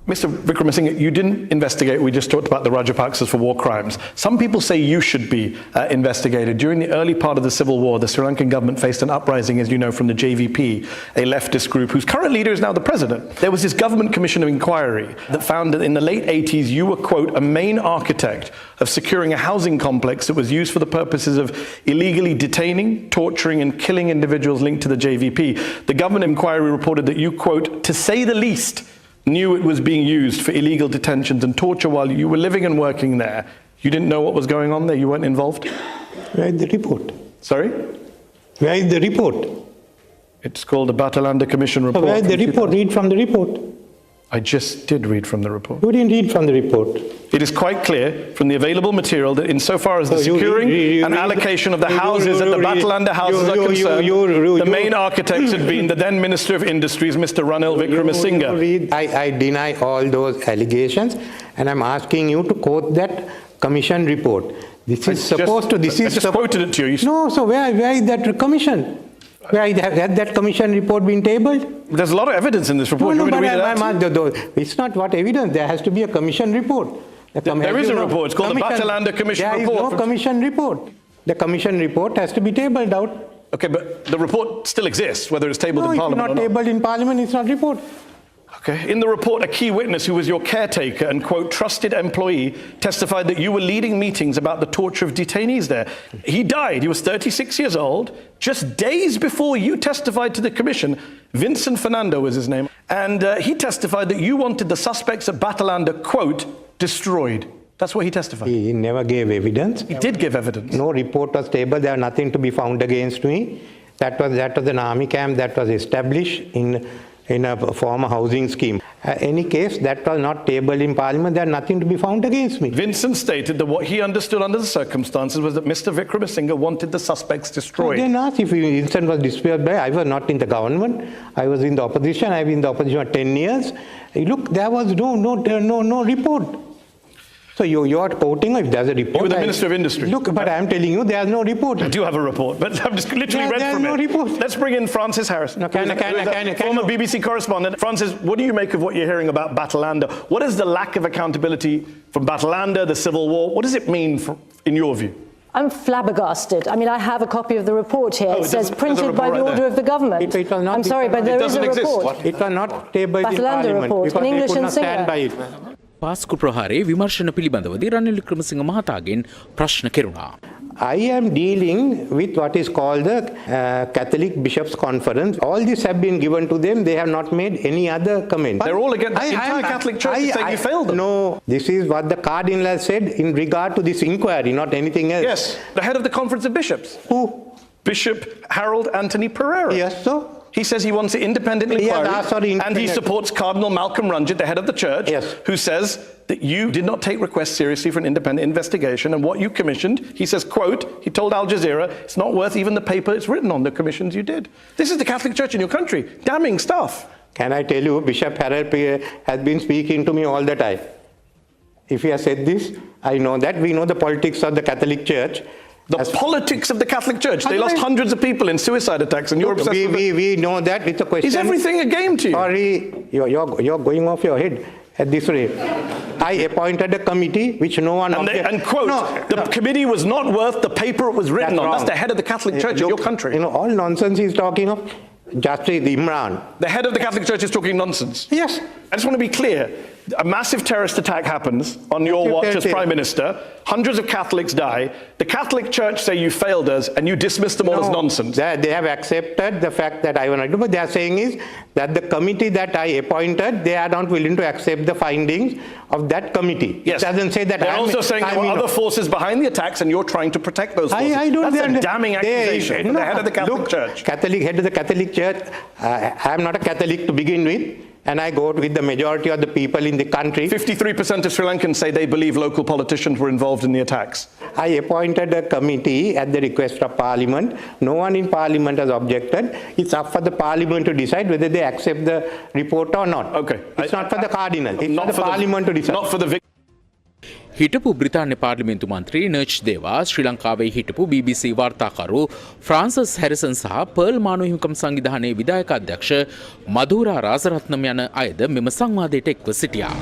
Mr. Wickremesinghe, you didn't investigate. We just talked about the Rajapaksas for war crimes. Some people say you should be investigated. During the early part of the civil war, the Sri Lankan government faced an uprising, as you know, from the JVP, a leftist group whose current leader is now the president. There was this government commission of inquiry that found that in the late 80s, you were, quote, a main architect of securing a housing complex that was used for the purposes of illegally detaining, torturing, and killing individuals linked to the JVP. The government inquiry reported that you, quote, to say the least, knew it was being used for illegal detentions and torture while you were living and working there. You didn't know what was going on there? You weren't involved? Where is the report? Sorry? Where is the report? It's called the Batalanda Commission report. So where is the report? Read from the report. I just did read from the report. You didn't read from the report. It is quite clear from the available material that insofar as the securing and allocation of the houses at the Batalanda houses are concerned, the main architects had been the then Minister of Industries, Mr. Ranil Wickremesinghe. I deny all those allegations, and I'm asking you to quote that commission report. This is supposed to... I just quoted it to you. No, so where is that commission? Where had that commission report been tabled? There's a lot of evidence in this report. No, but it's not what evidence. There has to be a commission report. There is a report. It's called the Batalanda Commission report. There is no commission report. The commission report has to be tabled out. Okay, but the report still exists, whether it's tabled in Parliament or not. No, it's not tabled in Parliament. It's not report. Okay. In the report, a key witness who was your caretaker and, quote, trusted employee testified that you were leading meetings about the torture of detainees there. He died. He was 36 years old. Just days before you testified to the commission, Vincent Fernando was his name, and he testified that you wanted the suspects at Batalanda, quote, destroyed. That's what he testified. He never gave evidence. He did give evidence. No report was tabled. There was nothing to be found against me. That was an army camp that was established in a former housing scheme. Any case, that was not tabled in Parliament. There was nothing to be found against me. Vincent stated that what he understood under the circumstances was that Mr. Wickremesinghe wanted the suspects destroyed. Then asked if Vincent was destroyed by. I was not in the government. I was in the opposition. I've been in the opposition for 10 years. Look, there was no report. So you are quoting, if there's a report. You were the Minister of Industry. Look, but I'm telling you, there's no report. I do have a report, but I've just literally read from no it. Report. Let's bring in Francis Harris, former BBC correspondent. Francis, what do you make of what you're hearing about Batalanda? What is the lack of accountability from Batalanda, the civil war? What does it mean in your view? I'm flabbergasted. I mean, I have a copy of the report here. It says printed by the order of the government. I'm sorry, but there is a report. It was not tabled in Parliament report in English and stand by it. පාස්කු ප්‍රහාරයේ විමර්ශන පිළිබඳවදී Ranil Wickremesinghe මහතාගෙන් ප්‍රශ්න කෙරුණා. I am dealing with what is called the Catholic Bishops' Conference. All these have been given to them. They have not made any other comment. They're all against the entire Catholic Church saying you failed them. No, this is what the Cardinal has said in regard to this inquiry, not anything else. Yes, the head of the Conference of Bishops. Who? Bishop Harold Anthony Pereira. Yes, so? He says he wants an independent inquiry, and he supports Cardinal Malcolm Runjit, the head of the church, who says that you did not take requests seriously for an independent investigation, and what you commissioned, he says, quote, he told Al Jazeera, it's not worth even the paper it's written on, the commissions you did. This is the Catholic Church in your country. Damning stuff. Can I tell you, Bishop Harold has been speaking to me all the time. If he has said this, I know that. We know the politics of the Catholic Church. The politics of the Catholic Church. They lost hundreds of people in suicide attacks, and you're obsessed with it. We know that. It's a question. Is everything a game to you? Sorry, you're going off your head at this rate. I appointed a committee which no one... And quote, the committee was not worth the paper it was written on. That's the head of the Catholic Church in your country. You know, all nonsense he's talking of. Justice Imran. The head of the Catholic Church is talking nonsense. Yes. I just want to be clear. A massive terrorist attack happens on your watch as Prime Minister. Hundreds of Catholics die. The Catholic Church say you failed us and you dismissed them all as nonsense. They have accepted the fact that I want to do, but they are saying is that the committee that I appointed, they are not willing to accept the findings of that committee. Yes. It doesn't say that They're also saying there were other forces behind the attacks and you're trying to protect those forces. That's a damning accusation from the head of the Catholic Church. Head of the Catholic Church, I am not a Catholic to begin with. And I go with the majority of the people in the country. 53% of Sri Lankans say they believe local politicians were involved in the attacks. I appointed a committee at the request of Parliament. No one in Parliament has objected. It's up for the Parliament to decide whether they accept the report or not. Okay. It's not for the Cardinal. It's for the Parliament to decide. Not for the හිටපු බ්‍රිතාන්‍ය පාර්ලිමේන්තු මන්ත්‍රී නර්ච් දේවා ශ්‍රී ලංකාවේ හිටපු BBC වාර්තාකරු ෆ්‍රාන්සස් Harrison සහ pearl මානව හිමිකම් සංවිධානයේ විධායක අධ්‍යක්ෂ මධුරා රාසරත්නම් යන අයද මෙම සංවාදයට එක්ව සිටියා.